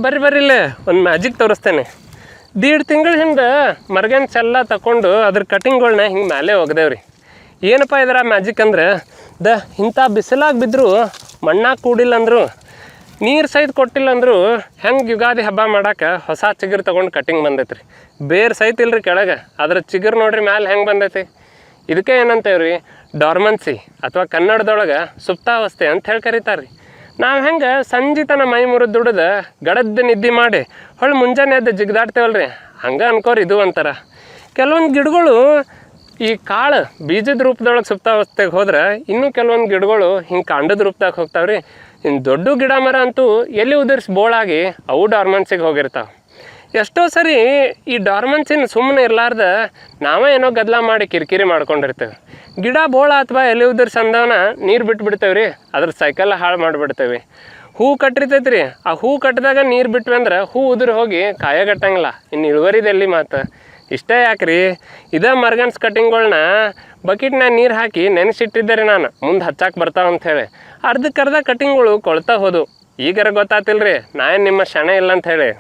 ಬರ್ರಿ ಬರ್ರಿ ಇಲ್ಲೇ ಒಂದು ಮ್ಯಾಜಿಕ್ ತೋರಿಸ್ತೇನೆ. 1.5 ತಿಂಗಳ ಹಿಂದೆ ಮರ್ಗನ್ಸ್ ಎಲ್ಲ ತಗೊಂಡು ಅದ್ರ ಕಟಿಂಗ್ಗಳನ್ನ ಹಿಂಗೆ ಮೇಲೆ ಒಗ್ದೇವ್ರಿ. ಏನಪ್ಪ ಇದರ ಮ್ಯಾಜಿಕ್ ಅಂದ್ರೆ ಇಂಥ ಬಿಸಿಲಾಗಿ ಬಿದ್ದರೂ ಮಣ್ಣಾಗ ಕೂಡಿಲ್ಲ ಅಂದರು, ನೀರು ಸಹಿತ ಕೊಟ್ಟಿಲ್ಲ ಅಂದರು ಹೆಂಗೆ ಯುಗಾದಿ ಹಬ್ಬ ಮಾಡೋಕೆ ಹೊಸ ಚಿಗುರು ತೊಗೊಂಡು ಕಟಿಂಗ್ ಬಂದೈತೆ ರೀ. ಬೇರೆ ಸಹಿತ ಇಲ್ರಿ ಕೆಳಗೆ, ಅದ್ರ ಚಿಗುರು ನೋಡ್ರಿ ಮ್ಯಾಲೆ ಹೆಂಗೆ ಬಂದೈತಿ. ಇದಕ್ಕೆ ಏನಂತೇವ್ರಿ ಡಾರ್ಮನ್ಸಿ ಅಥವಾ ಕನ್ನಡದೊಳಗೆ ಸುಪ್ತಾವಸ್ಥೆ ಅಂತ ಹೇಳಿ ಕರೀತಾರೆ ರೀ. ನಾವು ಹೆಂಗೆ ಸಂಜೆ ತನ ಮೈ ಮುರಿದು ದುಡ್ದು ಗಡದ್ದು ನಿದ್ದೆ ಮಾಡಿ ಹೊಳ್ಳಿ ಮುಂಜಾನೆ ಎದ್ದು ಜಿಗ್ದಾಡ್ತೇವಲ್ರಿ, ಹಂಗೆ ಅನ್ಕೋರಿ ಇದು ಅಂತಾರ. ಕೆಲವೊಂದು ಗಿಡಗಳು ಈ ಕಾಳು ಬೀಜದ ರೂಪದೊಳಗೆ ಸುಪ್ತಾವಸ್ಥೆಗೆ ಹೋದ್ರೆ, ಇನ್ನೂ ಕೆಲವೊಂದು ಗಿಡಗಳು ಹಿಂಗೆ ಕಾಂಡದ ರೂಪದಾಗ ಹೋಗ್ತಾವ್ರಿ. ಇನ್ನು ದೊಡ್ಡ ಗಿಡ ಮರ ಅಂತೂ ಎಲ್ಲಿ ಉದುರಿಸಿ ಬೋಳಾಗಿ ಅವು ಡಾರ್ಮನ್ಸಿಗೆ ಹೋಗಿರ್ತಾವೆ. ಎಷ್ಟೋ ಸರಿ ಈ ಡಾರ್ಮನ್ಸಿನ ಸುಮ್ಮನೆ ಇರಲಾರ್ದ ನಾವೇ ಏನೋ ಗದ್ದಲ ಮಾಡಿ ಕಿರಿಕಿರಿ ಮಾಡ್ಕೊಂಡಿರ್ತೇವೆ. ಗಿಡ ಬೋಳ ಅಥವಾ ಎಲೆ ಉದುರಿಸಿ ಅಂದವನ ನೀರು ಬಿಟ್ಬಿಡ್ತೇವೆ ರೀ, ಅದ್ರ ಸೈಕಲ್ ಹಾಳು ಮಾಡಿಬಿಡ್ತೇವೆ. ಹೂ ಕಟ್ಟಿರ್ತೈತೆ ರೀ, ಆ ಹೂ ಕಟ್ಟಿದಾಗ ನೀರು ಬಿಟ್ವಿ ಅಂದ್ರೆ ಹೂ ಉದುರಿ ಹೋಗಿ ಕಾಯಾಗಟ್ಟಂಗಿಲ್ಲ, ಇನ್ನು ಇಳುವರಿದೆಲ್ಲಿ ಮಾತು. ಇಷ್ಟೇ ಯಾಕೆ ರೀ, ಇದೇ ಮರ್ಗನ್ಸ್ ಕಟ್ಟಿಂಗ್ಗಳನ್ನ ಬಕೆಟ್ನಾಗ ನೀರು ಹಾಕಿ ನೆನೆಸಿಟ್ಟಿದ್ದೆ ರೀ ನಾನು, ಮುಂದೆ ಹಚ್ಚಾಕೆ ಬರ್ತಾವ ಅಂಥೇಳಿ. ಅರ್ಧಕ್ಕರ್ಧ ಕಟ್ಟಿಂಗ್ಗಳು ಕೊಳ್ತಾ ಹೋದು. ಈಗಾರ ಗೊತ್ತಾತಿಲ್ರಿ ನಾ ಏನು ನಿಮ್ಮ ಶಣೆ ಇಲ್ಲ ಅಂತ ಹೇಳಿ.